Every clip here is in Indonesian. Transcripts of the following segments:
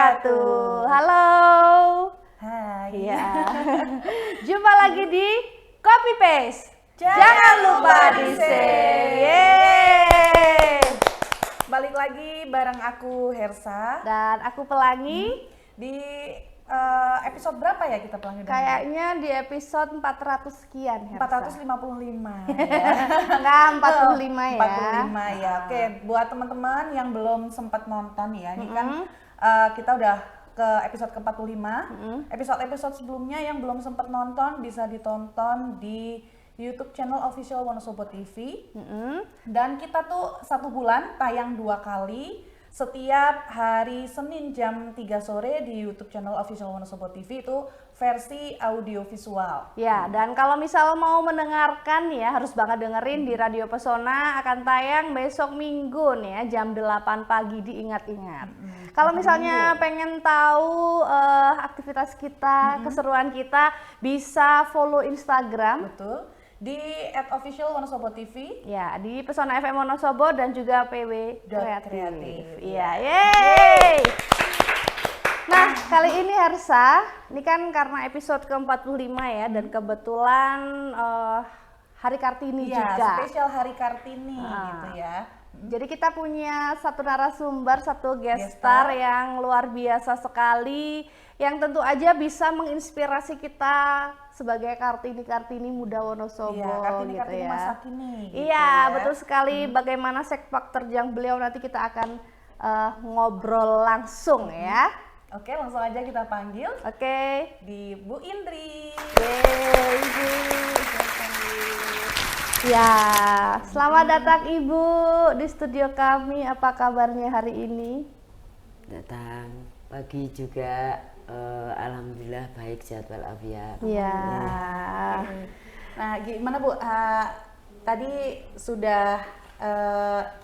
wabarakatuh. Halo. Hai. Iya. Jumpa lagi di Copy Paste. Jangan lupa di save. Yeay. Balik lagi bareng aku Hersa Dan aku Pelangi. di episode berapa ya kita Pelangi? Kayaknya di episode 400 sekian, Hersa. 455 ya. Enggak, 45 ya. 45 ya. Oke, buat teman-teman yang belum sempat nonton ya, ini kan kita udah ke episode ke-45. Episode-episode sebelumnya yang belum sempat nonton bisa ditonton di YouTube channel official Wonosobo TV. Dan kita tuh 1 bulan tayang 2 kali setiap hari Senin jam 3 sore di YouTube channel official Wonosobo TV, itu versi audio visual. Ya, dan kalau misal mau mendengarkan ya harus banget dengerin di Radio Pesona, akan tayang besok Minggu nih ya jam 8 pagi, diingat-ingat. Kalau misalnya pengen tahu aktivitas kita, keseruan kita, bisa follow Instagram. Betul. Di @officialwonosobo.tv. Ya, di Pesona FM Wonosobo dan juga PW Kreatif. Iya, yeay. Nah, kali ini Hersa, ini kan karena episode ke-45 ya, dan kebetulan Hari Kartini Iya, juga. spesial Hari Kartini gitu ya. Jadi kita punya satu narasumber, satu gestar yang luar biasa sekali, yang tentu aja bisa menginspirasi kita sebagai Kartini muda Wonosobo. Iya, Kartini ya. masa kini. Gitu Iya, ya. betul sekali. Bagaimana sepak terjang beliau, nanti kita akan ngobrol langsung ya. Oke, langsung aja kita panggil Oke. di Bu Indri. Yeay, Ibu. Ya, selamat datang Ibu di studio kami. Apa kabarnya hari ini? Datang pagi juga, alhamdulillah baik, sehat walafiat. Ya. Nah, gimana Bu? Tadi sudah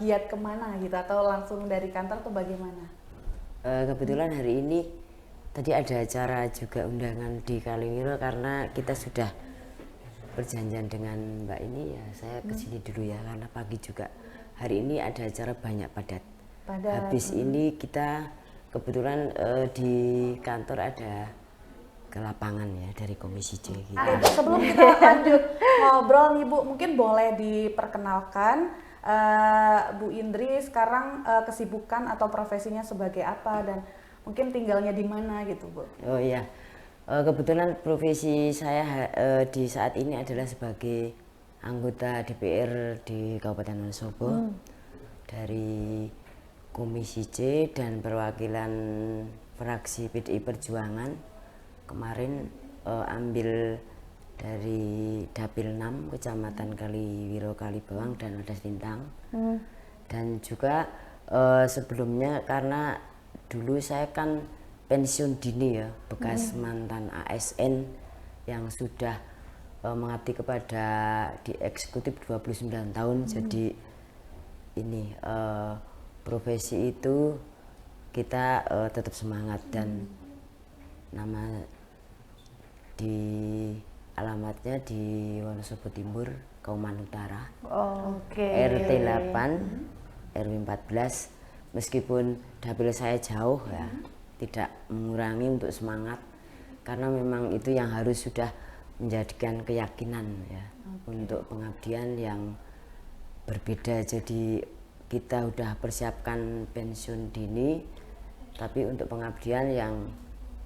giat kemana gitu atau langsung dari kantor tuh bagaimana? Kebetulan hari ini tadi ada acara juga undangan di Kaliwiro, karena kita sudah perjanjian dengan Mbak ini ya, saya kesini dulu ya, karena pagi juga hari ini ada acara banyak padat. Habis ini kita kebetulan di kantor ada ke lapangan ya dari Komisi C gitu. Sebelum kita lanjut ngobrol nih Bu, mungkin boleh diperkenalkan Bu Indri sekarang kesibukan atau profesinya sebagai apa dan mungkin tinggalnya di mana gitu Bu? Oh iya, kebetulan profesi saya di saat ini adalah sebagai anggota DPR di Kabupaten Wonosobo dari Komisi C dan perwakilan fraksi PDI Perjuangan. Kemarin ambil dari Dapil 6 Kecamatan Kaliwiro, Kalibawang dan Wadas Lintang. Dan juga sebelumnya karena dulu saya kan pensiun dini ya, bekas mantan ASN yang sudah mengabdi kepada di eksekutif 29 tahun. Jadi ini profesi itu kita tetap semangat, dan nama di alamatnya di Wonosobo Timur, Kauman Utara. RT 8 RW 14. Meskipun dapil saya jauh ya, tidak mengurangi untuk semangat, karena memang itu yang harus sudah menjadikan keyakinan ya, untuk pengabdian yang berbeda. Jadi kita udah persiapkan pensiun dini, tapi untuk pengabdian yang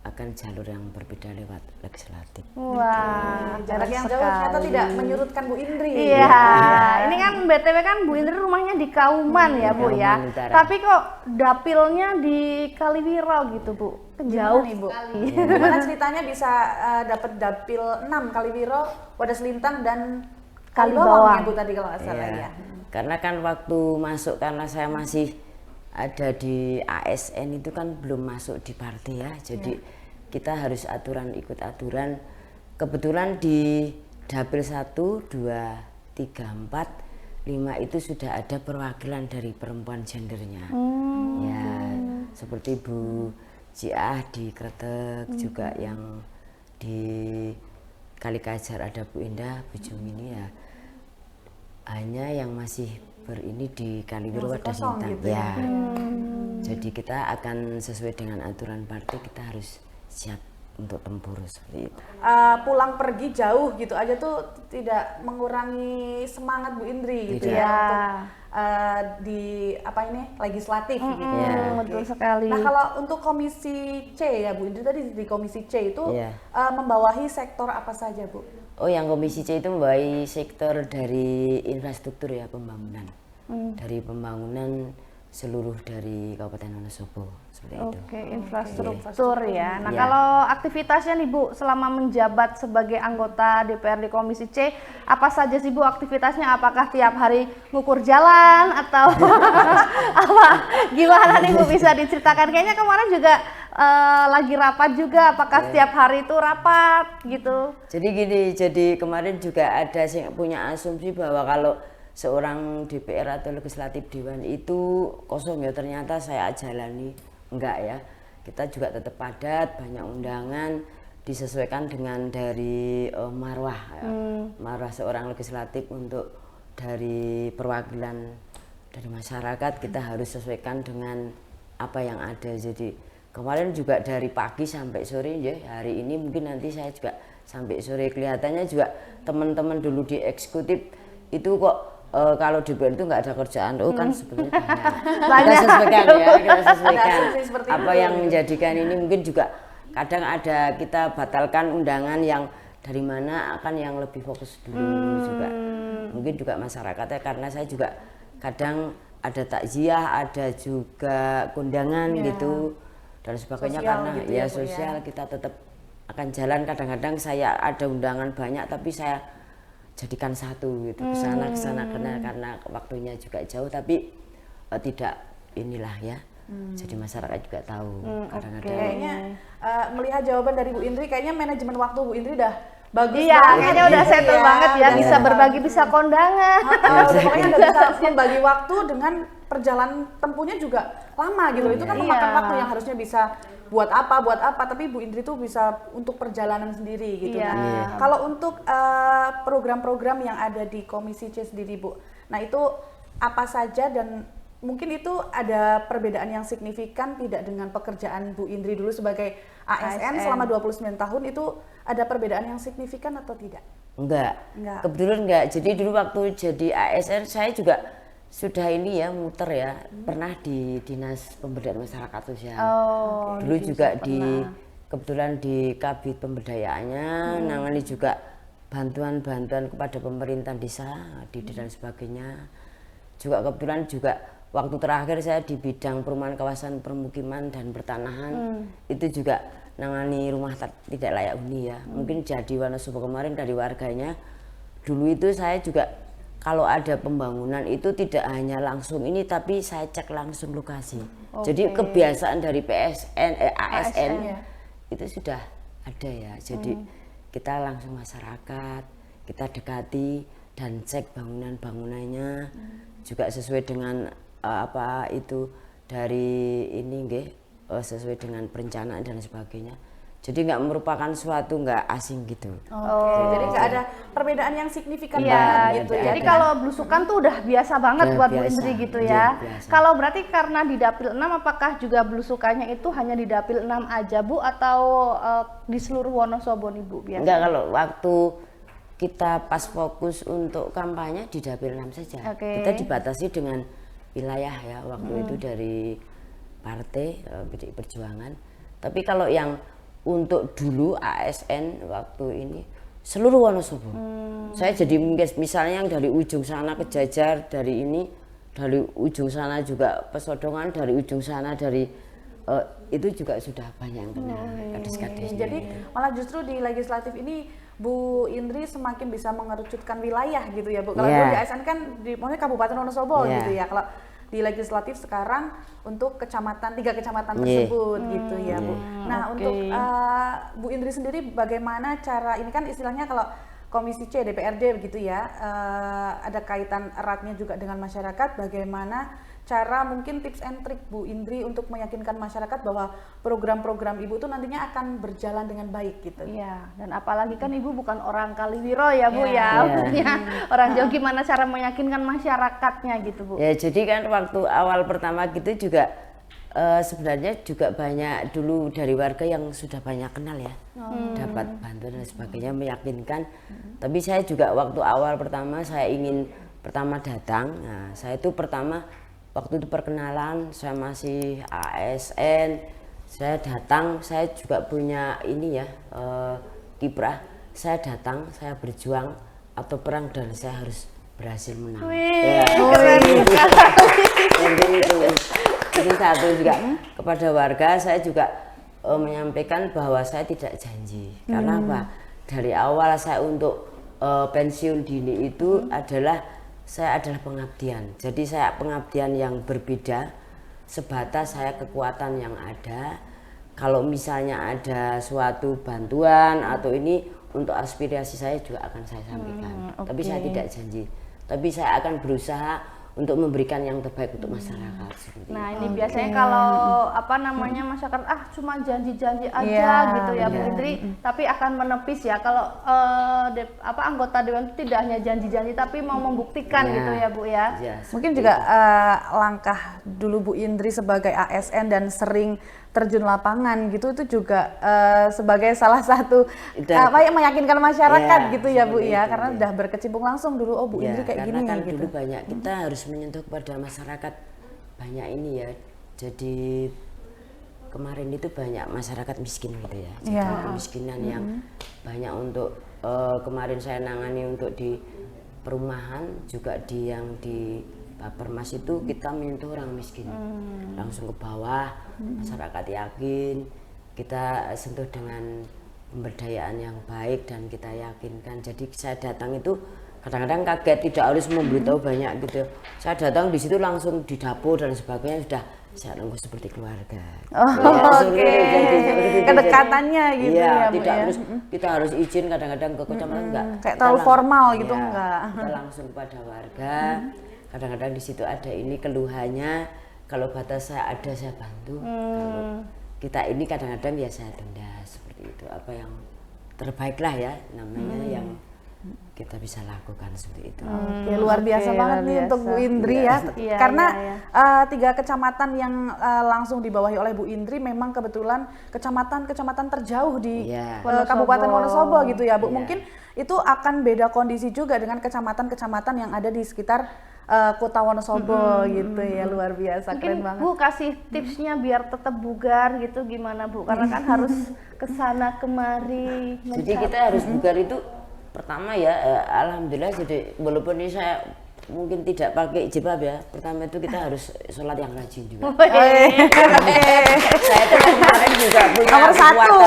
akan jalur yang berbeda lewat legislatif. Wah, Jarak yang jauh ternyata tidak menyurutkan Bu Indri. Iya, ini kan BTW kan Bu Indri rumahnya di Kauman ya Bu ya. Tapi kok dapilnya di Kaliwiro gitu Bu? Jauh nih Bu. Gimana ceritanya bisa dapat dapil 6 Kaliwiro, Wadas Lintang dan Kalibawang ya Bu tadi kalau nggak salah ya. Karena kan waktu masuk, karena saya masih ada di ASN itu kan belum masuk di partai ya, jadi kita harus ikut aturan. Kebetulan di dapil 1, 2, 3, 4, 5 itu sudah ada perwakilan dari perempuan gendernya. Ya, seperti Bu Jiah di Kretek, juga yang di Kalikajar ada Bu Indah, Bu Jumini ya. Hanya yang masih ini di Kaliwiro Wadas Lintang gitu ya. Jadi kita akan sesuai dengan aturan partai, kita harus siap untuk tempur seperti itu. Pulang pergi jauh gitu aja tuh tidak mengurangi semangat Bu Indri gitu Tidak. ya Ya. untuk di apa ini legislatif gitu. Ya. Oke. Betul sekali. Nah kalau untuk komisi C ya Bu Indri tadi di komisi C itu Iya. membawahi sektor apa saja Bu? Oh, yang komisi C itu membawahi sektor dari infrastruktur ya, pembangunan. Dari pembangunan seluruh dari Kabupaten Wonosobo seperti itu. Oke, infrastruktur ya. Nah, Ya. kalau aktivitasnya nih Bu selama menjabat sebagai anggota DPRD Komisi C, apa saja sih Bu aktivitasnya? Apakah tiap hari ngukur jalan atau apa? Gimana nih Bu, bisa diceritakan? Kayaknya kemarin juga lagi rapat juga. Apakah setiap hari itu rapat gitu? Jadi gini, jadi kemarin juga ada yang punya asumsi bahwa kalau seorang DPR atau legislatif dewan itu kosong ya, ternyata saya jalani enggak ya. Kita juga tetap padat, banyak undangan, disesuaikan dengan dari marwah ya. Marwah seorang legislatif untuk dari perwakilan dari masyarakat kita harus sesuaikan dengan apa yang ada. Jadi kemarin juga dari pagi sampai sore ya, hari ini mungkin nanti saya juga sampai sore. Kelihatannya juga teman-teman dulu di eksekutif itu kok kalau di BN itu nggak ada kerjaan, kan sebenarnya banyak. Kita sesuaikan ya, kita sesuaikan. Ada asumsi seperti Apa itu. yang menjadikan ini mungkin juga kadang ada kita batalkan undangan yang dari mana akan yang lebih fokus dulu juga. Mungkin juga masyarakatnya karena saya juga kadang ada takziah, ada juga kondangan gitu dan sebagainya Sosial karena gitu ya ya, Bu, sosial kita tetap akan jalan. Kadang-kadang saya ada undangan banyak tapi saya jadikan satu gitu ke sana karena waktunya juga jauh tapi tidak inilah ya. Jadi masyarakat juga tahu kadang-kadang. Kayaknya melihat jawaban dari Bu Indri, kayaknya manajemen waktu Bu Indri udah bagus Iya, banget kayaknya gitu udah settle banget ya, udah bisa settle berbagi, bisa kondangan. pokoknya udah bisa membagi waktu dengan perjalanan tempuhnya juga lama gitu. Itu kan memakan Iya. waktu yang harusnya bisa buat apa, tapi Bu Indri tuh bisa untuk perjalanan sendiri gitu. Iya. Nah, kalau untuk program-program yang ada di Komisi C sendiri Bu, nah itu apa saja dan mungkin itu ada perbedaan yang signifikan tidak dengan pekerjaan Bu Indri dulu sebagai ASN selama 29 tahun, itu ada perbedaan yang signifikan atau tidak? Enggak. Enggak. Kebetulan enggak. Jadi dulu waktu jadi ASN saya juga sudah ini ya muter ya, pernah di Dinas Pemberdayaan Masyarakat Sosial. Oh, Dulu juga kebetulan di Kabid Pemberdayaannya, nangani juga bantuan-bantuan kepada pemerintah desa, dan sebagainya. Juga kebetulan juga waktu terakhir saya di bidang perumahan kawasan permukiman dan pertanahan, itu juga nangani rumah tidak layak huni ya. Mungkin jadi Wonosobo kemarin dari warganya. Dulu itu saya juga kalau ada pembangunan itu tidak hanya langsung ini tapi saya cek langsung lokasi. Jadi kebiasaan dari ASN ya. itu sudah ada ya. Jadi kita langsung masyarakat, kita dekati dan cek bangunan-bangunannya juga sesuai dengan apa itu dari ini nggih, sesuai dengan perencanaan dan sebagainya. Jadi nggak merupakan suatu nggak asing gitu. Jadi nggak ada perbedaan yang signifikan Iya, banget gitu ya. jadi kalau belusukan tuh udah biasa banget Udah buat Bu biasa, Indri gitu iya, ya. biasa. Kalau berarti karena di Dapil 6, apakah juga belusukannya itu hanya di Dapil 6 aja Bu atau di seluruh Wonosobo nih Bu biasa? Enggak, kalau waktu kita pas fokus untuk kampanye di Dapil 6 saja. Oke. Kita dibatasi dengan wilayah ya waktu itu dari partai PDI Perjuangan. Tapi kalau yang untuk dulu ASN waktu ini seluruh Wonosobo. Saya jadi misalnya yang dari ujung sana ke Jajar, dari ini dari ujung sana juga Pesodongan, dari ujung sana dari itu juga sudah banyak yang kena kades-kadesnya. Jadi malah justru di legislatif ini Bu Indri semakin bisa mengerucutkan wilayah gitu ya Bu. Kalau Iya. dulu di ASN kan di maksudnya Kabupaten Wonosobo Iya. gitu ya. Kalau di legislatif sekarang untuk kecamatan, 3 kecamatan tersebut gitu ya Bu. Nah untuk Bu Indri sendiri bagaimana cara, ini kan istilahnya kalau Komisi C DPRD begitu ya, ada kaitan eratnya juga dengan masyarakat, bagaimana cara mungkin tips and trick Bu Indri untuk meyakinkan masyarakat bahwa program-program Ibu itu nantinya akan berjalan dengan baik gitu. Iya, dan apalagi kan Ibu bukan orang Kaliwiro ya Bu Iya. ya, Iya. maksudnya orang jauh, gimana cara meyakinkan masyarakatnya gitu Bu? Ya jadi kan waktu awal pertama gitu juga sebenarnya juga banyak dulu dari warga yang sudah banyak kenal ya, dapat bantuan dan sebagainya, meyakinkan. Tapi saya juga waktu awal pertama saya ingin pertama datang, nah saya itu pertama waktu itu perkenalan, saya masih ASN, saya datang, saya juga punya ini ya, kiprah, saya datang, saya berjuang atau perang dan saya harus berhasil menang. Wih, Ya, keren sekali. itu satu juga kepada warga saya juga menyampaikan bahwa saya tidak janji. Karena apa? Dari awal saya untuk pensiun dini itu saya adalah pengabdian. Jadi saya pengabdian yang berbeda, sebatas saya kekuatan yang ada. Kalau misalnya ada suatu bantuan atau ini untuk aspirasi saya juga akan saya sampaikan. Tapi saya tidak janji. Tapi saya akan berusaha untuk memberikan yang terbaik untuk masyarakat. Nah ini biasanya kalau masyarakat cuma janji-janji aja gitu ya Bu Indri, tapi akan menepis ya kalau anggota dewan itu tidak hanya janji-janji tapi mau membuktikan gitu ya Bu ya. Mungkin juga langkah dulu Bu Indri sebagai ASN dan sering terjun lapangan gitu itu juga sebagai salah satu yang meyakinkan masyarakat gitu ya Bu ya, karena udah berkecimpung langsung dulu Bu Indri kayak gini kan gitu. Dulu banyak kita harus menyentuh kepada masyarakat banyak ini ya. Jadi kemarin itu banyak masyarakat miskin gitu ya. Jadi kemiskinan yang banyak untuk kemarin saya nangani untuk di perumahan juga yang di Permas itu kita menyentuh orang miskin langsung ke bawah, masyarakat yakin, kita sentuh dengan pemberdayaan yang baik dan kita yakinkan. Jadi saya datang itu kadang-kadang kaget, tidak harus memberitahu banyak gitu. Saya datang di situ langsung di dapur dan sebagainya sudah saya nunggu seperti keluarga. Kedekatannya gitu ya Bu tidak ya. harus kita harus izin kadang-kadang ke kecamatan enggak. Kayak terlalu formal gitu enggak. Kita langsung kepada warga. Kadang-kadang di situ ada ini keluhannya, kalau batas saya ada saya bantu. Kalau kita ini kadang-kadang ya saya tunda seperti itu, apa yang terbaik lah ya namanya yang kita bisa lakukan seperti itu. Luar biasa banget nih untuk Bu Indri ya. Karena 3 kecamatan yang langsung dibawahi oleh Bu Indri memang kebetulan kecamatan terjauh di Kabupaten Wonosobo gitu ya Bu. Mungkin itu akan beda kondisi juga dengan kecamatan-kecamatan yang ada di sekitar Kota Wonosobo gitu ya. Luar biasa, mungkin keren banget. Bu kasih tipsnya biar tetap bugar gitu gimana Bu? Karena kan harus kesana kemari. Jadi kita harus bugar itu pertama ya, alhamdulillah. Jadi walaupun ini saya mungkin tidak pakai jilbab ya, pertama itu kita harus sholat yang rajin juga. Saya kemarin juga punya nomor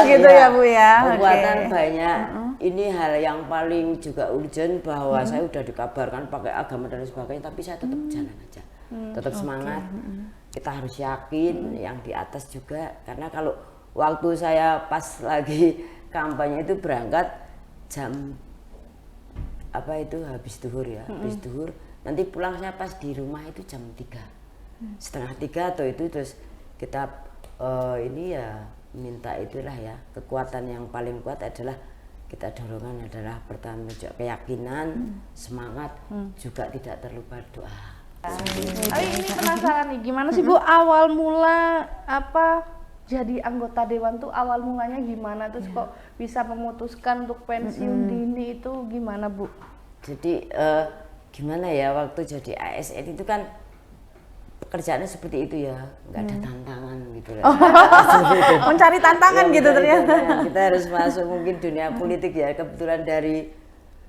1 gitu ya Bu ya. Kekuatan banyak. Ini hal yang paling juga urgent bahwa saya udah dikabarkan pakai agama dan sebagainya, tapi saya tetap jalan aja, tetap semangat. Kita harus yakin yang di atas juga, karena kalau waktu saya pas lagi kampanye itu berangkat jam habis duhur ya, habis duhur. Nanti pulang saya pas di rumah itu jam 3, setengah 3 atau itu, terus kita ini ya minta itulah ya, kekuatan yang paling kuat adalah kita dorongan adalah pertama juga keyakinan, semangat, juga tidak terlupa doa. Ini penasaran nih, gimana sih Bu awal mula jadi anggota dewan tuh awal mulanya gimana, terus kok bisa memutuskan untuk pensiun dini itu gimana Bu? Jadi gimana ya, waktu jadi ASN itu kan pekerjaannya seperti itu ya, nggak ada tantangan gitu lah. Mencari tantangan gitu ternyata. Kita harus masuk mungkin dunia politik ya, kebetulan dari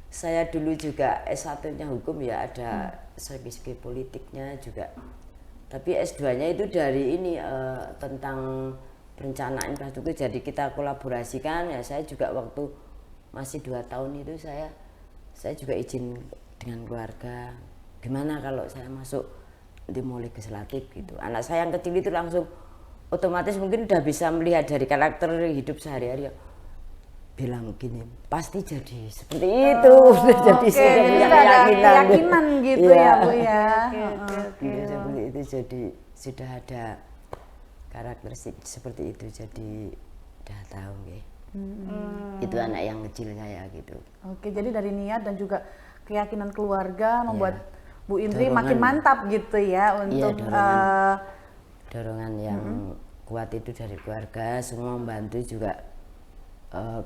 saya dulu juga S1-nya hukum ya, ada segi politiknya juga. Tapi S2-nya itu dari ini tentang perencanaan infrastruktur, jadi kita kolaborasikan ya. Saya juga waktu masih 2 tahun itu saya juga izin dengan keluarga, gimana kalau saya masuk nanti mau legislatif gitu. Anak saya yang kecil itu langsung otomatis mungkin udah bisa melihat dari karakter hidup sehari-hari ya, bilang gini pasti jadi seperti itu. Jadi sudah punya keyakinan gitu ya Bu ya. Seperti itu, jadi sudah ada karakteristik seperti itu, jadi udah tahu ya. Itu anak yang kecil saya gitu. Oke, jadi dari niat dan juga keyakinan keluarga membuat Bu Indri makin mantap gitu ya untuk dorongan yang kuat itu dari keluarga, semua membantu juga.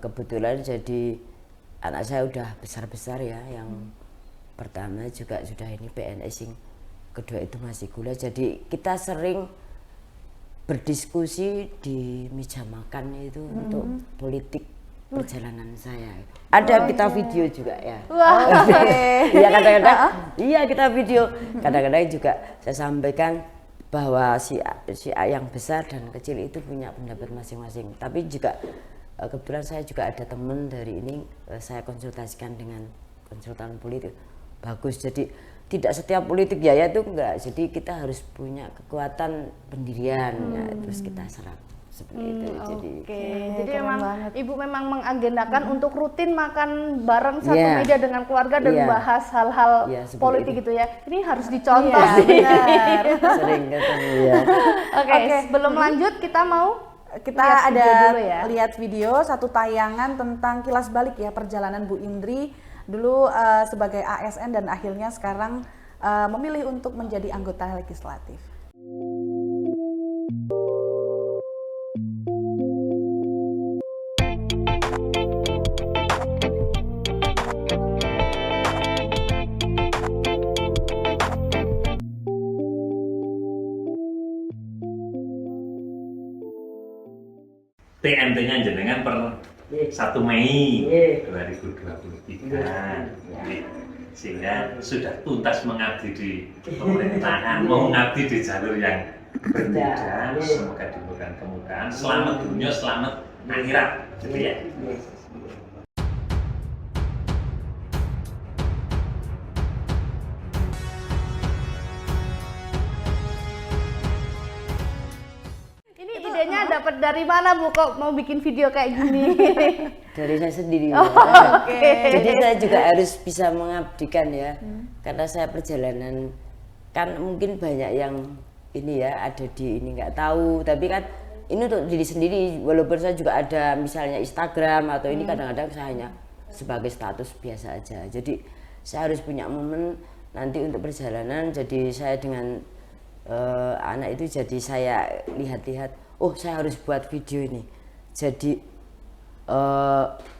Kebetulan jadi anak saya udah besar-besar ya, yang pertama juga sudah ini PNS, yang kedua itu masih kuliah, jadi kita sering berdiskusi di meja makan itu untuk politik perjalanan saya. Ada kita video juga ya. Wah. Iya kadang-kadang, iya kita video. Kadang-kadang juga saya sampaikan bahwa si A yang besar dan kecil itu punya pendapat masing-masing. Tapi juga kebetulan saya juga ada teman dari ini, saya konsultasikan dengan konsultan politik. Bagus, jadi tidak setiap politik ya itu enggak. Jadi kita harus punya kekuatan pendirian, ya, terus kita serap. Seperti itu. Jadi memang Ibu memang mengagendakan untuk rutin makan bareng satu meja dengan keluarga dan bahas hal-hal politik gitu ya. Ini harus dicontoh sih. Benar. Sering ketemu ya. Oke, sebelum lanjut kita mau kita lihat video dulu ya. lihat video satu tayangan tentang kilas balik ya perjalanan Bu Indri dulu sebagai ASN dan akhirnya sekarang memilih untuk menjadi anggota legislatif. TNT-nya jenengan per 1 Mei 2023. Jadi, sehingga sudah tuntas mengabdi di pemerintahan, mau mengabdi di jalur yang berbeda. Semoga diberikan kemudahan. Selamat dunia, selamat akhirat. Gitu ya. idenya dapat dari mana Bu kok mau bikin video kayak gini? Dari saya sendiri. Jadi saya juga harus bisa mengabdikan ya, karena saya perjalanan kan mungkin banyak yang ini ya ada di ini nggak tahu, tapi kan ini untuk diri sendiri. Walaupun saya juga ada misalnya Instagram atau ini kadang-kadang saya hanya sebagai status biasa aja. Jadi saya harus punya momen nanti untuk perjalanan. Jadi saya dengan anak itu jadi saya lihat-lihat, oh saya harus buat video ini. Jadi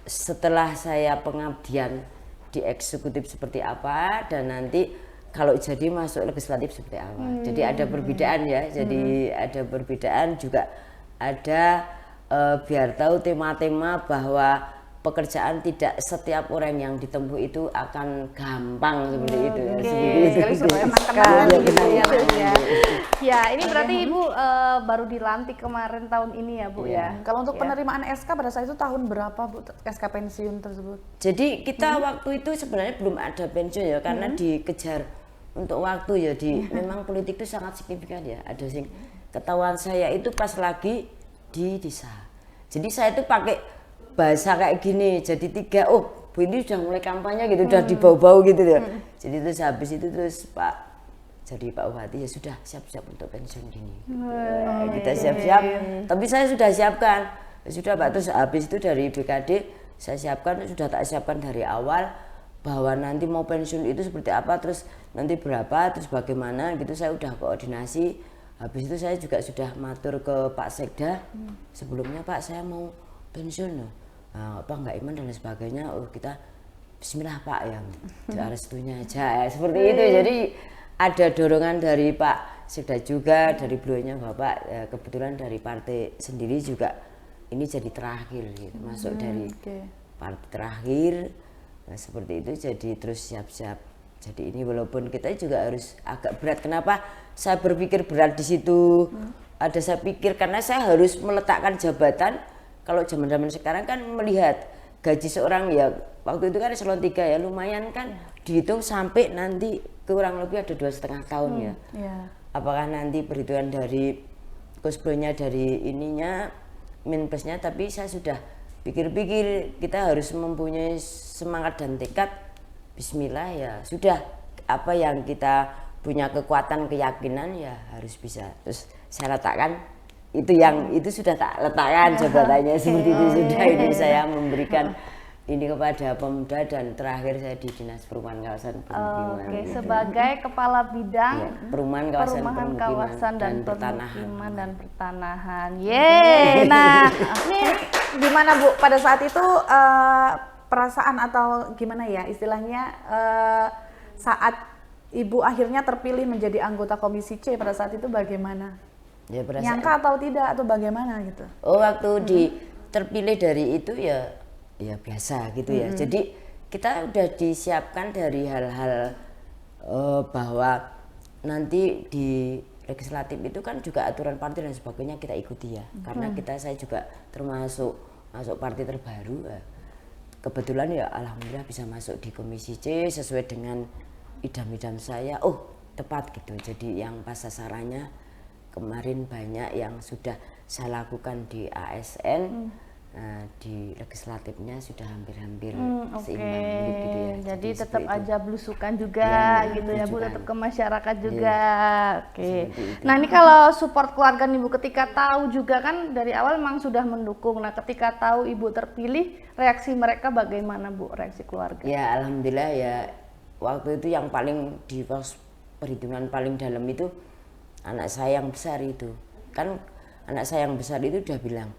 setelah saya pengabdian di eksekutif seperti apa, dan nanti kalau jadi masuk legislatif seperti apa. Jadi ada perbedaan ya, jadi ada perbedaan juga, ada biar tahu tema-tema bahwa pekerjaan tidak setiap orang yang ditempuh itu akan gampang seperti itu ya. Ya, ini berarti Ibu baru dilantik kemarin tahun ini ya Bu ya. Kalau untuk penerimaan SK pada saat itu tahun berapa Bu SK pensiun tersebut? Jadi kita waktu itu sebenarnya belum ada pensiun ya, karena dikejar untuk waktu ya. Memang politik itu sangat signifikan ya. Ada sing ketahuan saya itu pas lagi di desa. Jadi saya itu pakai bahasa kayak gini, jadi tiga, oh Bu ini sudah mulai kampanye gitu, udah dibau-bau gitu ya. Jadi terus habis itu terus Pak Bupati ya sudah siap-siap untuk pensiun gini. Kita siap-siap, tapi saya sudah siapkan, sudah Pak. Terus habis itu dari BKD saya siapkan, sudah tak siapkan dari awal bahwa nanti mau pensiun itu seperti apa, terus nanti berapa, terus bagaimana gitu. Saya udah koordinasi. Habis itu saya juga sudah matur ke Pak Sekda sebelumnya, Pak saya mau pensiun loh. Apa nggak iman dan lain sebagainya. Oh kita bismillah Pak ya, restunya aja seperti itu. Jadi ada dorongan dari Pak Sekda juga, dari beliaunya Bapak, kebetulan dari partai sendiri juga ini jadi terakhir gitu, masuk dari partai terakhir. Nah, seperti itu, jadi terus siap-siap. Jadi ini walaupun kita juga harus agak berat. Kenapa saya berpikir berat di situ? Ada saya pikir karena saya harus meletakkan jabatan. Kalau zaman-zaman sekarang kan melihat gaji seorang ya, waktu itu kan eselon 3 ya, lumayan kan dihitung sampai nanti kurang lebih ada 2,5 tahun ya. Apakah nanti perhitungan dari cosplay-nya dari ininya min plusnya, tapi saya sudah pikir-pikir kita harus mempunyai semangat dan tekad. Bismillah ya sudah, apa yang kita punya kekuatan keyakinan ya harus bisa. Terus saya letakkan itu, yang itu sudah tak letakkan jabatannya seperti itu. Sudah ini saya memberikan ini kepada pemuda dan terakhir saya di Dinas Perumahan Kawasan Permukiman. Oke, sebagai Kepala Bidang Ya, Perumahan Kawasan Perumahan Permukiman Kawasan dan Pertanahan. Permukiman dan Pertanahan. Yeay. Nah, ini Gimana Bu pada saat itu perasaan atau gimana ya istilahnya saat Ibu akhirnya terpilih menjadi anggota Komisi C pada saat itu bagaimana? Ya, perasaan- Nyangka atau tidak atau bagaimana gitu? Oh, waktu terpilih dari itu ya biasa gitu ya. Jadi kita udah disiapkan dari hal-hal bahwa nanti di legislatif itu kan juga aturan partai dan sebagainya kita ikuti ya. Karena saya juga termasuk masuk partai terbaru. Kebetulan ya alhamdulillah bisa masuk di Komisi C sesuai dengan idam-idam saya. Oh, tepat gitu. Jadi yang pas sasarannya kemarin banyak yang sudah saya lakukan di ASN. Di legislatifnya sudah hampir-hampir seimbang gitu ya. Jadi tetap seperti itu. aja belusukan juga Ya, gitu ya Bu, belusukan. tetap ke masyarakat juga. Oke. Seperti itu. Nah, ini kalau support keluarga nih Bu, ketika tahu juga kan dari awal memang sudah mendukung. Nah, ketika tahu Ibu terpilih, reaksi mereka bagaimana Bu, reaksi keluarga? Ya alhamdulillah ya, waktu itu yang paling di pos perhitungan paling dalam itu anak saya yang besar itu. Kan anak saya yang besar itu udah bilang,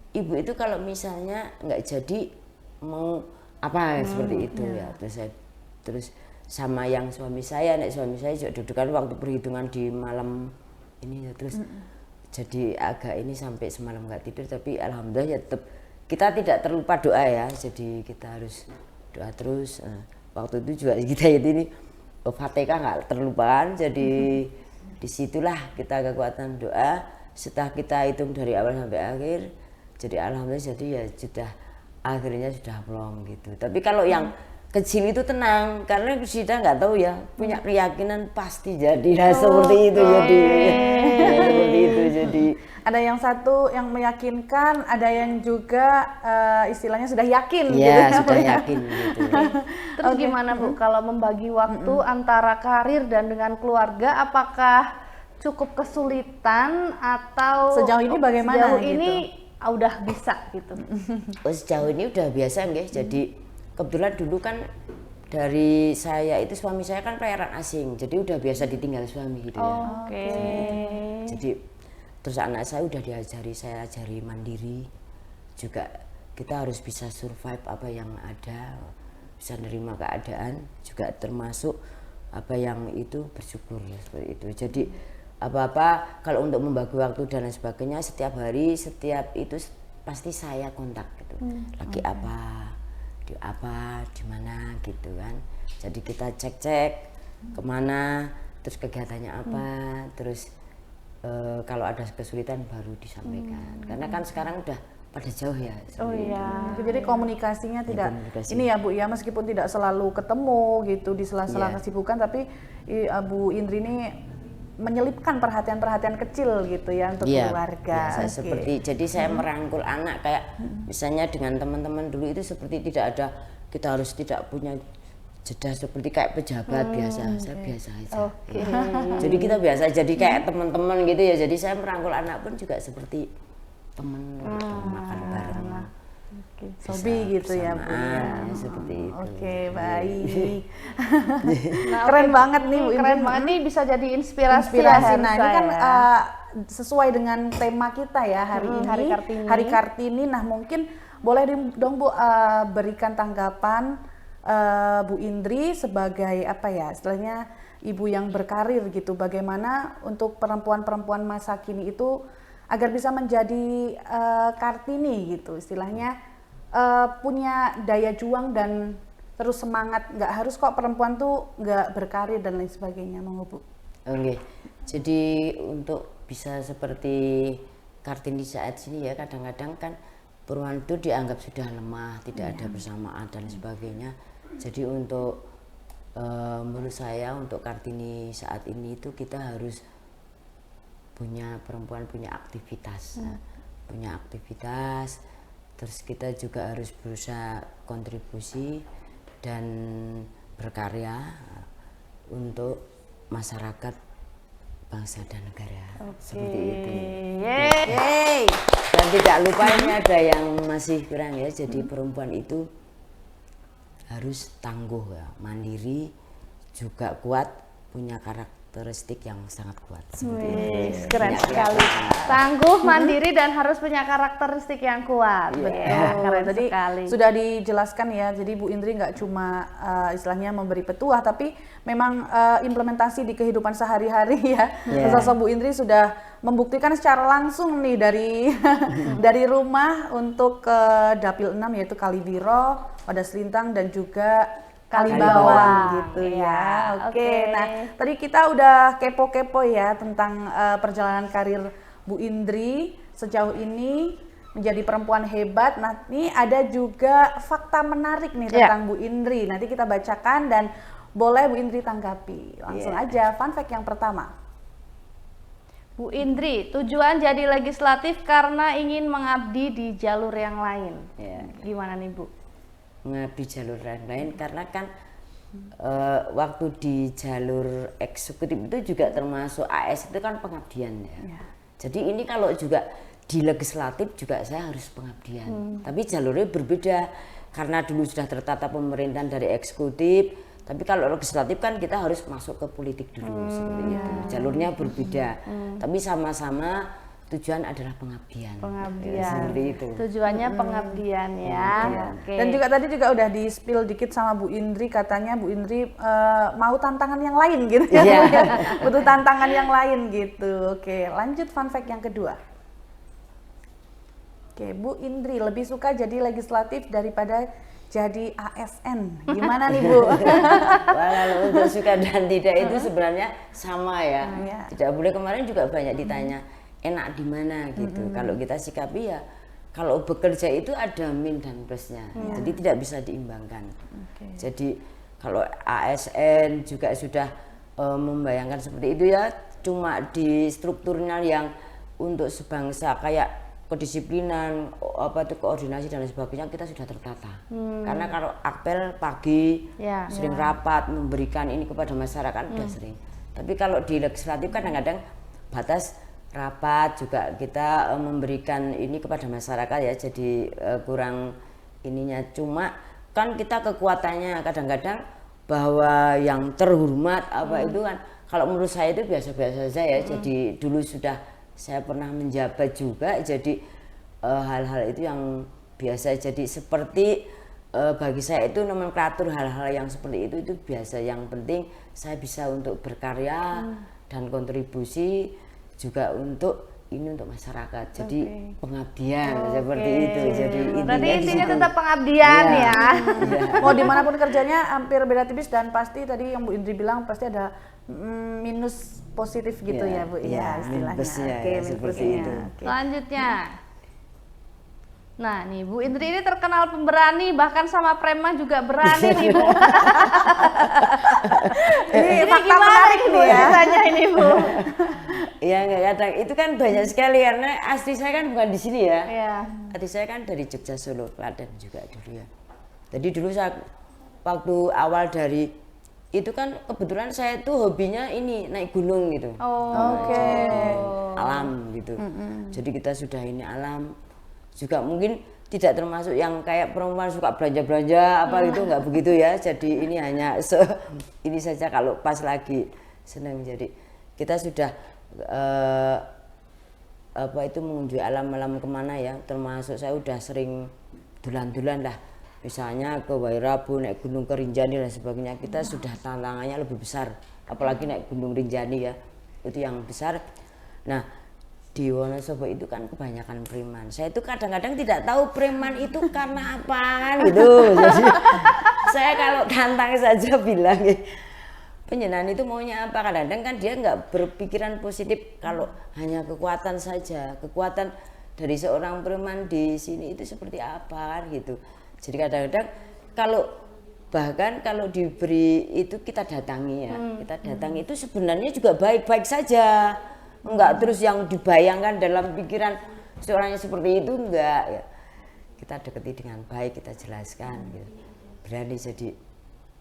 Ibu itu kalau misalnya nggak jadi mau apa seperti itu ya. Terus sama yang suami saya juga dudukan waktu perhitungan di malam ini ya, terus jadi agak ini sampai semalam nggak tidur, tapi alhamdulillah ya tetap kita tidak terlupa doa ya. Jadi kita harus doa terus. Waktu itu juga kita ini Fatihah nggak terlupakan. Jadi disitulah kita kekuatan doa. Setelah kita hitung dari awal sampai akhir, jadi alhamdulillah jadi ya sudah akhirnya sudah plong gitu. Tapi kalau yang kecil itu tenang karena kita nggak tahu ya, punya keyakinan pasti jadi seperti itu. Jadi ya, seperti itu jadi Ada yang satu yang meyakinkan, ada yang juga istilahnya sudah yakin gitu ya ya, Bu, sudah ya. yakin gitu. Terus gimana Bu kalau membagi waktu antara karir dan dengan keluarga, apakah cukup kesulitan atau Sejauh ini bagaimana sejauh gitu? ini udah bisa gitu? Oh, sejauh ini udah biasa guys. Jadi kebetulan dulu kan dari saya itu suami saya kan pelayaran asing, jadi udah biasa ditinggal suami gitu ya. Oke. Jadi terus anak saya udah saya ajari mandiri juga, kita harus bisa survive apa yang ada, bisa nerima keadaan juga, termasuk apa yang itu bersyukur ya, seperti itu. Jadi apa-apa kalau untuk membagi waktu dan lain sebagainya, setiap hari setiap itu pasti saya kontak gitu. Lagi apa di mana gitu kan. Jadi kita cek kemana, terus kegiatannya apa, terus kalau ada kesulitan baru disampaikan. Karena kan sekarang udah pada jauh ya. Oh iya. Jadi komunikasinya tidak komunikasi. ini ya Bu ya, meskipun tidak selalu ketemu gitu di sela-sela Iya. kesibukan, tapi Bu Indri ini menyelipkan perhatian-perhatian kecil gitu ya untuk Iya, keluarga. biasa Oke. seperti jadi saya merangkul anak kayak misalnya dengan teman-teman dulu itu seperti tidak ada, kita harus tidak punya jeda seperti kayak pejabat biasa. Saya biasa aja. Oke. Ya. Jadi kita biasa jadi kayak teman-teman gitu ya. Jadi saya merangkul anak pun juga seperti teman gitu, makan bareng. Oke. Sobi gitu ya Bu ya. bersamaan, seperti itu. Oke, baik. Nah, Keren banget nih Bu Indri. Keren banget nih, bisa jadi inspirasi. Inspirasi. ya Nah, buat ini kan saya. sesuai dengan tema kita ya hari ini, Hari Kartini. Hari Kartini. Nah, mungkin boleh dong Bu berikan tanggapan Bu Indri sebagai apa ya, istilahnya ibu yang berkarir gitu. Bagaimana untuk perempuan-perempuan masa kini itu agar bisa menjadi Kartini gitu, istilahnya punya daya juang dan terus semangat. Nggak harus kok perempuan tuh nggak berkarir dan lain sebagainya, monggo Bu. Oke, jadi untuk bisa seperti Kartini saat ini ya, kadang-kadang kan perempuan itu dianggap sudah lemah, tidak ada bersamaan dan sebagainya. Jadi untuk menurut saya untuk Kartini saat ini itu kita harus perempuan punya aktivitas, punya aktivitas. Terus kita juga harus berusaha kontribusi dan berkarya untuk masyarakat, bangsa dan negara. Seperti itu. Yeay. Dan tidak lupa ini ada yang masih kurang ya. Jadi perempuan itu harus tangguh ya, mandiri, juga kuat, punya karakteristik yang sangat kuat. Wih, keren sekali. Tangguh, mandiri, dan harus punya karakteristik yang kuat. Betul, keren Tadi sekali. sudah dijelaskan ya, jadi Bu Indri nggak cuma istilahnya memberi petuah, tapi memang implementasi di kehidupan sehari-hari ya. Sosok Bu Indri sudah membuktikan secara langsung nih dari rumah untuk ke Dapil 6 yaitu Kalibiro, Wadas Lintang, dan juga Kalibawang gitu ya. Oke. Nah, tadi kita udah kepo-kepo ya tentang perjalanan karir Bu Indri sejauh ini menjadi perempuan hebat. Nah, ini ada juga fakta menarik nih tentang Bu Indri. Nanti kita bacakan dan boleh Bu Indri tanggapi. Langsung aja fun fact yang pertama. Bu Indri, tujuan jadi legislatif karena ingin mengabdi di jalur yang lain. Gimana nih Bu? Mengabdi jalur lain karena kan waktu di jalur eksekutif itu juga termasuk AS itu kan pengabdian ya. Jadi ini kalau juga di legislatif juga saya harus pengabdian. Tapi jalurnya berbeda karena dulu sudah tertata pemerintahan dari eksekutif. Tapi kalau legislatif kan kita harus masuk ke politik dulu seperti itu. Jalurnya berbeda. Tapi sama-sama tujuan adalah pengabdian. Ya, seperti itu. Tujuannya pengabdian ya. Oke. Dan juga tadi juga udah di spill dikit sama Bu Indri, katanya Bu Indri mau tantangan yang lain gitu ya. Butuh tantangan yang lain gitu. Oke, lanjut fun fact yang kedua. Oke, Bu Indri lebih suka jadi legislatif daripada jadi ASN. Gimana nih Bu? Kalau untuk suka dan tidak itu sebenarnya sama ya. Tidak boleh, kemarin juga banyak ditanya enak di mana gitu. Kalau kita sikapi ya, kalau bekerja itu ada min dan plusnya. Jadi tidak bisa diimbangkan. Jadi kalau ASN juga sudah membayangkan seperti itu ya, cuma di strukturnya yang untuk sebangsa kayak kedisiplinan, apa itu koordinasi dan lain sebagainya kita sudah tertata. Karena kalau apel pagi sering rapat memberikan ini kepada masyarakat udah sering. Tapi kalau di legislatif kadang-kadang batas rapat juga kita memberikan ini kepada masyarakat ya, jadi kurang ininya. Cuma kan kita kekuatannya kadang-kadang bahwa yang terhormat apa itu kan kalau menurut saya itu biasa-biasa saja ya. Jadi dulu sudah saya pernah menjabat juga, jadi hal-hal itu yang biasa. Jadi seperti bagi saya itu nomenklatur hal-hal yang seperti itu biasa. Yang penting saya bisa untuk berkarya dan kontribusi juga untuk ini, untuk masyarakat. Jadi pengabdian seperti itu. Jadi intinya tetap pengabdian ya. Mau dimanapun kerjanya hampir beda tipis, dan pasti tadi yang Bu Indri bilang pasti ada minus positif gitu ya Bu ya istilahnya. Oke, seperti itu. Selanjutnya. Nah nih Bu Indri ini terkenal pemberani, bahkan sama preman juga berani nih Bu. Ini fakta menarik nih ya. Ceritanya ini Bu. Ya nggak kadang itu kan banyak sekali karena asli saya kan bukan di sini ya. Asli saya kan dari Jogja, Solo, Klaten juga dulu ya. Jadi dulu saya waktu awal dari itu kan kebetulan saya tuh hobinya ini naik gunung gitu. Alam gitu. Jadi kita sudah ini alam juga, mungkin tidak termasuk yang kayak perempuan suka belanja-belanja apa gitu, nggak begitu ya. Jadi ini hanya ini saja kalau pas lagi senang. Jadi kita sudah apa itu mengunjungi alam-alam kemana ya, termasuk saya udah sering dulan-dulan lah. Misalnya ke Wairabu, naik Gunung Rinjani dan sebagainya. Kita sudah tantangannya lebih besar, apalagi naik Gunung Rinjani ya, itu yang besar. Nah di Wonosobo itu kan kebanyakan preman. Saya itu kadang-kadang tidak tahu preman itu karena apa gitu. Jadi saya kalau tantang saja bilang penjenengan itu maunya apa. Kadang-kadang kan dia nggak berpikiran positif kalau hanya kekuatan saja. Kekuatan dari seorang preman di sini itu seperti apa gitu. Jadi kadang-kadang bahkan kalau diberi itu kita datangi ya, kita datangi itu sebenarnya juga baik-baik saja, enggak terus yang dibayangkan dalam pikiran seorangnya seperti itu enggak ya. Kita deketi dengan baik, kita jelaskan gitu. Berani. Jadi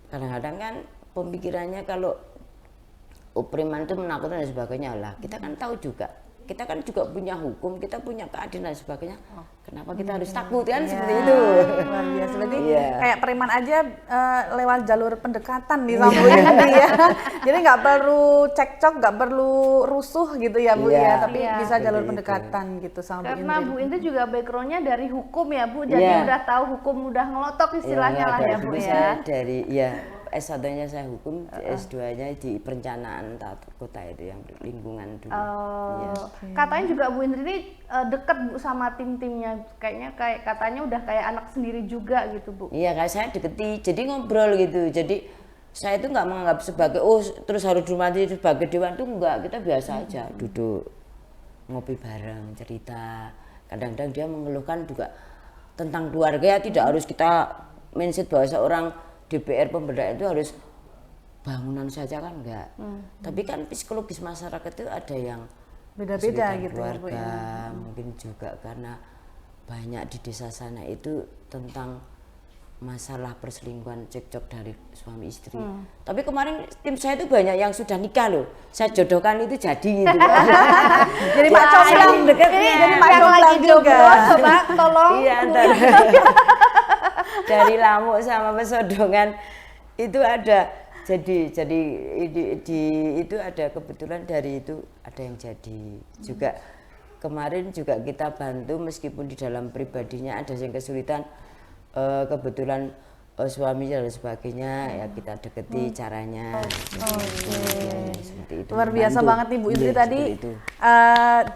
kadang-kadang kan pemikirannya kalau preman itu menakutkan dan sebagainya lah, kita kan tahu juga kita kan juga punya hukum, kita punya keadilan dan sebagainya. Kenapa kita harus takut kan seperti itu? Luar biasa. Berarti Iya. kayak preman aja lewat jalur pendekatan disambungin gitu ya. Jadi nggak perlu cekcok, nggak perlu rusuh gitu ya Bu Iya. ya, tapi Iya. bisa jalur Seperti itu. pendekatan gitu sama Karena Bu Bu Indri. Indri juga backgroundnya dari hukum ya Bu, jadi Iya. udah tahu hukum, udah ngelotok istilahnya lah ya Bu dulu ya. saya dari S1-nya saya hukum, S2-nya di perencanaan tata kota itu yang lingkungan dulu. Iya. Katanya juga Bu Indri ini deket Bu sama tim-timnya, kayaknya kayak katanya udah kayak anak sendiri juga gitu Bu. Iya, kayak saya deketi, jadi ngobrol gitu. Jadi saya itu nggak menganggap sebagai terus harus dihormati sebagai dewan itu enggak, kita biasa aja duduk ngopi bareng, cerita. Kadang-kadang dia mengeluhkan juga tentang keluarga ya, tidak harus kita mindset bahwa seorang DPR pemberdayaan itu harus bangunan saja kan enggak. Tapi kan psikologis masyarakat itu ada yang Beda-beda kesulitan gitu ya Bu keluarga, ya. mungkin juga karena banyak di desa sana itu tentang masalah perselingkuhan cekcok dari suami istri. Tapi kemarin tim saya itu banyak yang sudah nikah loh. Saya jodohkan itu jadi gitu. Jadi Pak Comblang Ini jadi Pak yang Comblang lagi jomblo, juga. coba tolong. Iya, dari Lamuk sama Pesodongan itu ada. Jadi itu ada kebetulan dari itu ada yang jadi juga. Kemarin juga kita bantu meskipun di dalam pribadinya ada yang kesulitan, kebetulan suami dan sebagainya ya kita deketi caranya. Seperti itu. Luar biasa Bantu. banget nih Bu Indri Iya, tadi seperti itu.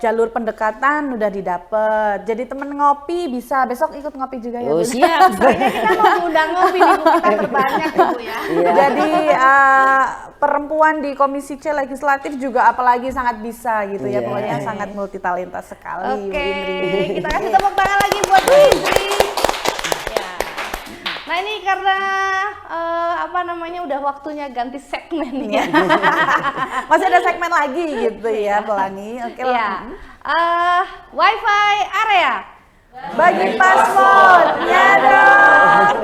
jalur pendekatan udah didapet. Jadi temen ngopi bisa besok ikut ngopi juga ya Oh Bu. siap. Kita mau undang ngopi nih Bu, kita terbanyak ya Bu ya. Iya. Jadi perempuan di Komisi C Legislatif juga apalagi sangat bisa gitu ya. Iya. Pokoknya sangat multitalenta sekali Bu Oke, Indri. kita kasih tepuk tangan lagi buat Bu Indri. Ya. Nah ini karena apa namanya udah waktunya ganti segmen nih ya. Masih ada segmen lagi gitu ya Pelangi. Oke Iya. lah. Wifi area. Bagi paspor, nyadar.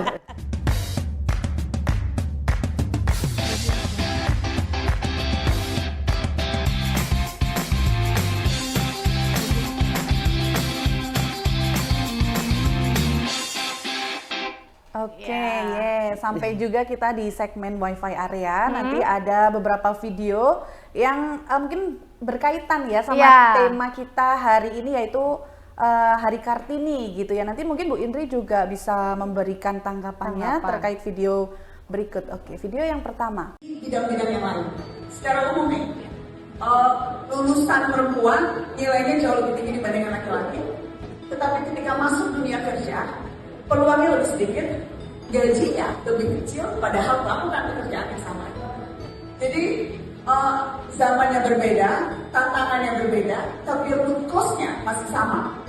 Oke, sampai juga kita di segmen WiFi area. Nanti ada beberapa video yang mungkin berkaitan ya sama Iya. tema kita hari ini yaitu Hari Kartini gitu ya. Nanti mungkin Bu Indri juga bisa memberikan tanggapannya terkait video berikut. Oke, video yang pertama. Bidang-bidang yang lain. Secara umum nih, lulusan perempuan nilainya jauh lebih tinggi dibandingkan laki-laki. Tetapi ketika masuk dunia kerja, peluangnya lebih sedikit, gajinya lebih kecil, padahal melakukan pekerjaan yang sama. Jadi zamannya berbeda, tantangannya berbeda, tapi root cause-nya masih sama.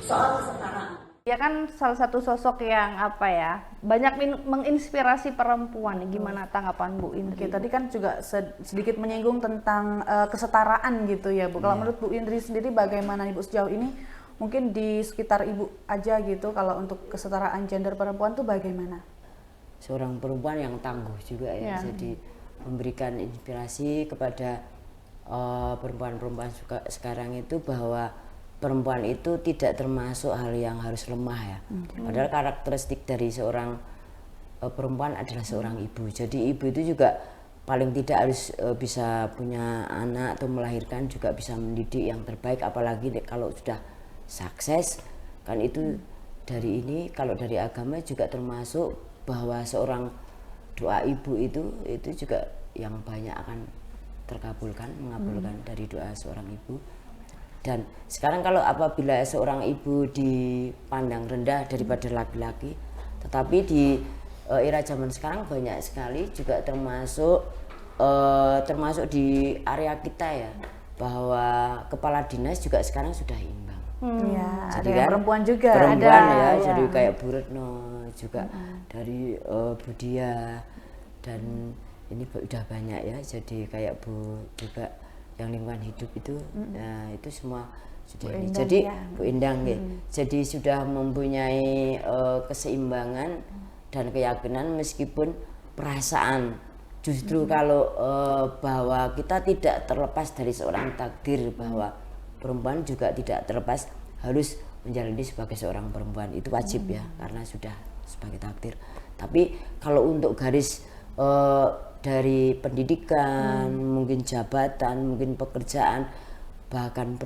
Soal kesetaraan. Dia kan salah satu sosok yang apa ya, banyak menginspirasi perempuan. Gimana tanggapan Bu Indri? Oke, tadi kan juga sedikit menyinggung tentang kesetaraan gitu ya Bu. Kalau menurut Bu Indri sendiri bagaimana Ibu sejauh ini? Mungkin di sekitar Ibu aja gitu, kalau untuk kesetaraan gender perempuan tuh bagaimana? Seorang perempuan yang tangguh juga ya, jadi memberikan inspirasi kepada perempuan-perempuan sekarang itu bahwa perempuan itu tidak termasuk hal yang harus lemah ya. Padahal karakteristik dari seorang perempuan adalah seorang ibu. Jadi ibu itu juga paling tidak harus bisa punya anak atau melahirkan, juga bisa mendidik yang terbaik, apalagi kalau sudah sukses kan itu. Dari ini kalau dari agama juga termasuk bahwa seorang doa ibu itu juga yang banyak akan terkabulkan, mengabulkan dari doa seorang ibu. Dan sekarang kalau apabila seorang ibu dipandang rendah daripada laki-laki, tetapi di era zaman sekarang banyak sekali juga termasuk di area kita ya, bahwa kepala dinas juga sekarang sudah imbang. Ya, ada Jadi yang kan perempuan juga. perempuan ada, ya, jadi kayak Bu Retno juga, dari Bu Dia, dan ini udah banyak ya, jadi kayak Bu juga yang lingkungan hidup itu, nah itu semua sudah Bu ini. Endang, Jadi ya. Bu Endang ya. Jadi sudah mempunyai keseimbangan dan keyakinan meskipun perasaan. Justru kalau bahwa kita tidak terlepas dari seorang takdir, bahwa perempuan juga tidak terlepas harus menjalani sebagai seorang perempuan, itu wajib ya, karena sudah sebagai takdir. Tapi kalau untuk garis dari pendidikan, mungkin jabatan, mungkin pekerjaan, bahkan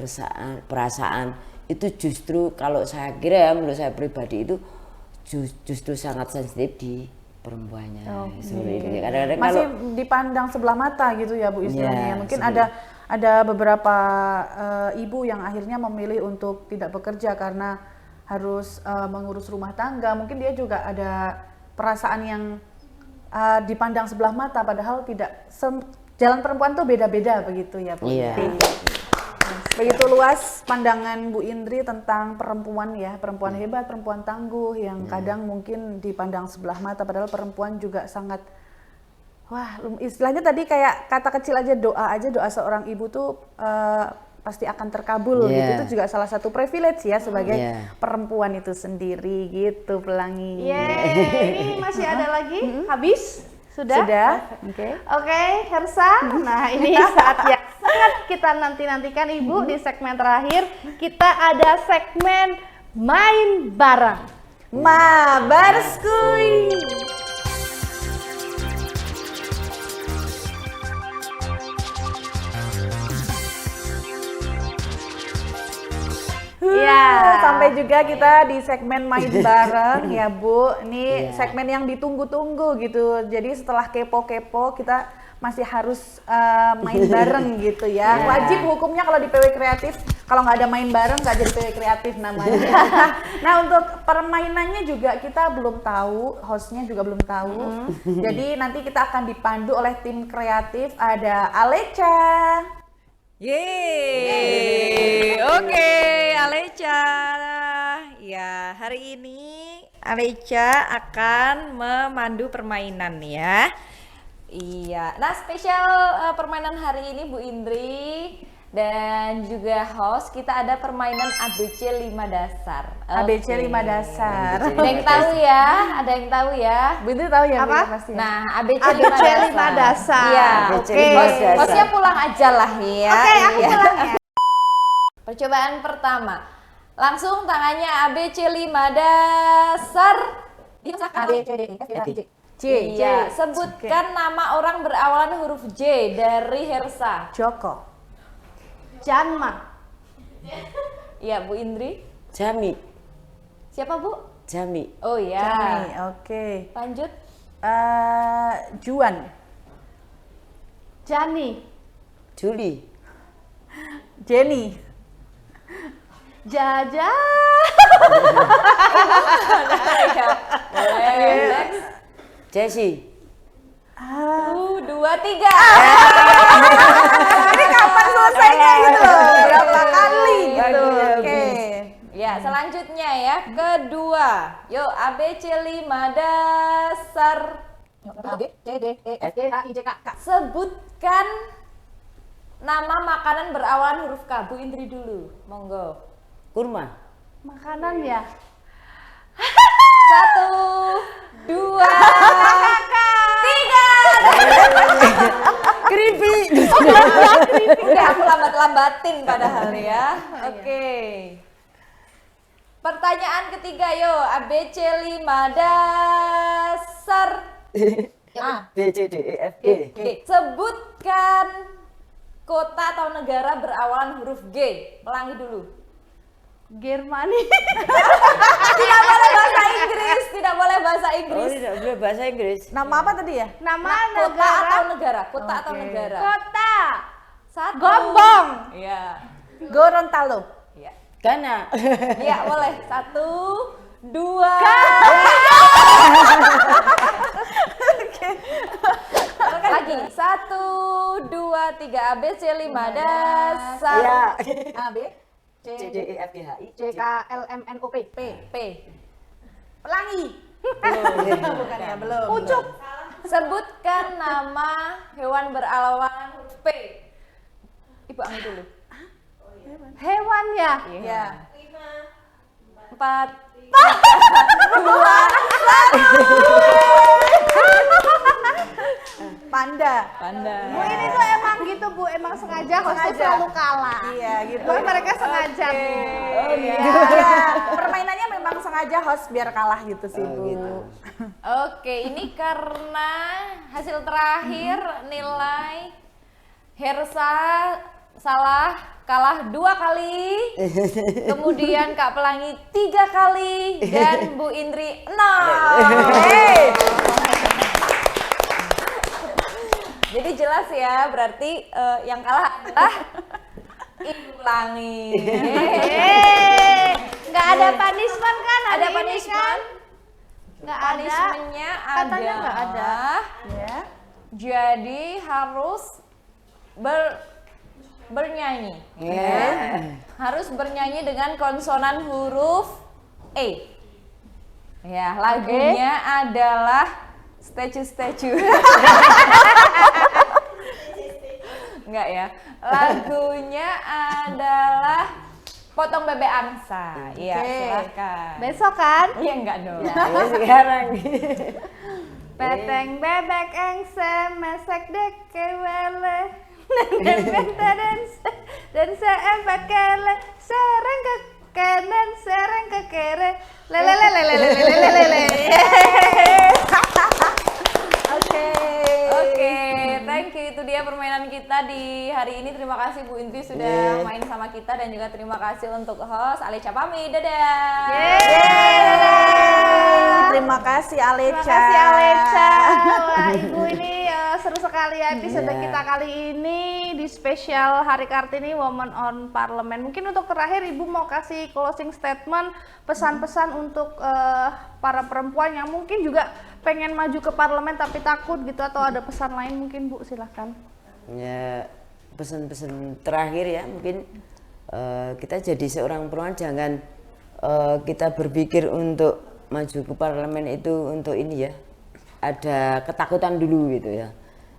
perasaan itu justru kalau saya kira ya, menurut saya pribadi itu justru sangat sensitif di perempuannya. Kadang-kadang Masih kalau dipandang sebelah mata gitu ya Bu istilahnya. Ya, Mungkin sebenarnya. ada beberapa ibu yang akhirnya memilih untuk tidak bekerja karena harus mengurus rumah tangga. Mungkin dia juga ada perasaan yang dipandang sebelah mata, padahal tidak. Jalan perempuan tuh beda-beda begitu ya Bu. Iya. Begitu luas pandangan Bu Indri tentang perempuan ya, perempuan hebat, perempuan tangguh yang kadang mungkin dipandang sebelah mata, padahal perempuan juga sangat, wah istilahnya tadi kayak kata kecil aja doa seorang ibu tuh pasti akan terkabul gitu. Itu juga salah satu privilege ya sebagai perempuan itu sendiri gitu, Pelangi. Ini masih ada lagi? Habis? Sudah? Oke. Oke, Hersa. Nah, ini saat yang sangat kita nanti-nantikan Ibu di segmen terakhir. Kita ada segmen main bareng. Barskuy. Iya. Sampai juga kita di segmen main bareng ya Bu. Ini segmen yang ditunggu-tunggu gitu. Jadi setelah kepo-kepo kita masih harus main bareng gitu ya. Wajib hukumnya kalau di PW Kreatif, kalau nggak ada main bareng nggak jadi PW Kreatif namanya. Nah untuk permainannya juga kita belum tahu, hostnya juga belum tahu. Jadi nanti kita akan dipandu oleh tim kreatif, ada Aleca. Yeay, oke Aleca. Ya, hari ini Aleca akan memandu permainan ya. Iya, nah spesial permainan hari ini Bu Indri dan juga host, kita ada permainan ABC 5 dasar. ABC 5 dasar. Ada yang tahu ya? Ada yang tahu ya? Bu Indri tahu ya? Apa? Bu, pasti ya? Nah, ABC 5 ABC dasar. 5 dasar. Iya, ABC Oke. 5 dasar. hostnya pulang aja lah ya. Oke, aku Iya. pulang ya. Percobaan pertama. Langsung tangannya ABC 5 dasar. A, B, C, D, E, F, G, H, I, J. Iya, sebutkan nama orang berawalan huruf J dari Hersa. Joko. Janma. Iya, Bu Indri. Jami, Siapa, Bu? Jami, Oh iya. Jami, oke. Lanjut. Juan. Jani. Juli, Jenny. Jaja. Boleh. Next. Jesse, 2, 3. Ini kapan selesainya gitu loh? Berapa kali gitu? Oke. Ya, selanjutnya ya, kedua. Yuk, ABC 5 dasar. A, B, C, D, E, F, G, H, I, J, K, K. Sebutkan nama makanan berawalan huruf K. Bu Indri dulu, monggo. kurma, Makanan ya. 1, 2, 3. keripik, Enggak, aku lambat-lambatin padahal ya. Oke. Pertanyaan ketiga yuk, ABC 5 dasar. A, B, C, D, E, F, G, Oke. Sebutkan kota atau negara berawalan huruf G. Pelangi dulu. Germani. Tidak boleh bahasa Inggris, tidak boleh bahasa Oh, Inggris. tidak boleh bahasa Inggris. nama apa tadi ya? Nama Kota negara. atau negara? Kota atau Oke. negara? Kota. 1. Gombong. Iya. Gorontalo. Iya. Ghana, Iya, boleh. 1, 2. Lagi. 1, 2, 3. ABC 5 dasar. ya, A, B, C, C, D, E, F, G, H, I, C, K, L, M, N, O, P. P. P. Pelangi. Bukan ya, belum. Pucuk. Sebutkan nama hewan berawalan huruf P. Ibu Anggi dulu. Hewan ya. Ya. 4, Panda. Panda. Bu ini tuh emang gitu Bu, emang sengaja hostnya Sengaja. selalu kalah. Iya, gitu. Tapi mereka Ya, permainannya memang sengaja host biar kalah gitu sih Bu. Gitu. Oke, ini karena hasil terakhir nilai Hersa salah kalah 2 kali, kemudian Kak Pelangi 3 kali, dan Bu Indri 0. Jadi jelas ya, berarti yang kalah adalah Ibu Pelangi. Nggak ada punishment kan hari Ada ini punishment? kan? Nggak ada. Punishment-nya Katanya nggak ada. adalah, Ya. jadi harus bernyanyi. Harus bernyanyi dengan konsonan huruf E. Ya, lagunya adalah statue. Enggak ya. Lagunya adalah Potong Bebek Angsa. Iya, silakan. Besok kan? Iya, enggak dong. Ya sekarang. Peteng bebek engse mesek dek kewele. Dan seempek kele sereng ke kanan sereng ke kere lele. Oke, thank you. Itu dia permainan kita di hari ini. Terima kasih Bu Indri sudah main sama kita, dan juga terima kasih untuk host Alecha pamit. Dadah. Terima kasih Alecha. Terima kasih Alecha. Wah, Ibu ini seru sekali ya episode kita kali ini di spesial Hari Kartini Women on Parliament. Mungkin untuk terakhir Ibu mau kasih closing statement, pesan-pesan untuk para perempuan yang mungkin juga pengen maju ke parlemen tapi takut gitu, atau ada pesan lain mungkin Bu, silahkan. Ya, pesan-pesan terakhir ya, mungkin kita jadi seorang perempuan jangan kita berpikir untuk maju ke parlemen itu untuk ini ya, ada ketakutan dulu gitu ya.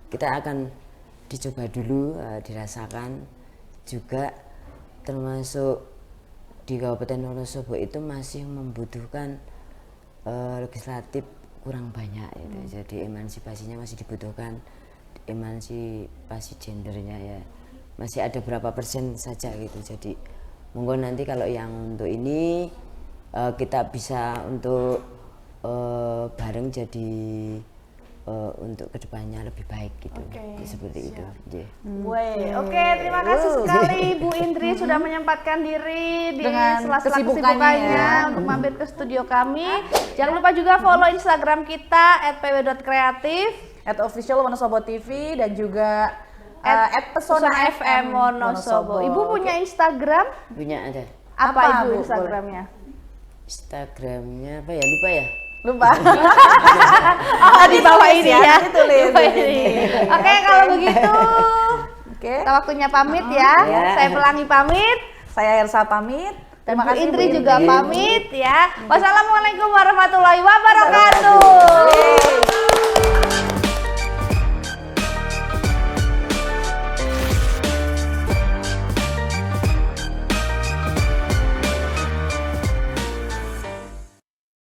Kita akan dicoba dulu, dirasakan juga, termasuk di Kabupaten Wonosobo itu masih membutuhkan legislatif kurang banyak itu. Jadi emansipasinya masih dibutuhkan, emansipasi gendernya ya masih ada berapa persen saja gitu. Jadi monggo nanti kalau yang untuk ini kita bisa untuk bareng jadi untuk kedepannya lebih baik gitu. Seperti itu. Oke, terima kasih sekali Bu Indri sudah menyempatkan diri di Dengan sela-sela kesibukannya kesibukannya untuk mampir ke studio kami. Jangan lupa juga follow Instagram kita @pw.kreatif, @official Wonosobo TV, dan juga @pesona FM Wonosobo. Ibu punya Instagram? Punya ada. Apa, Apa, Ibu Bu? Instagramnya? Instagramnya apa ya, lupa ya. Oh, di bawah ini ya. Ditulis. Di bawah ini. Oke, kalau begitu Oke. kita waktunya pamit ya. Saya Pelangi pamit. Saya Hersa pamit. Dan Terima Bu kasih Indri Bu juga pamit ya. Wassalamualaikum warahmatullahi wabarakatuh.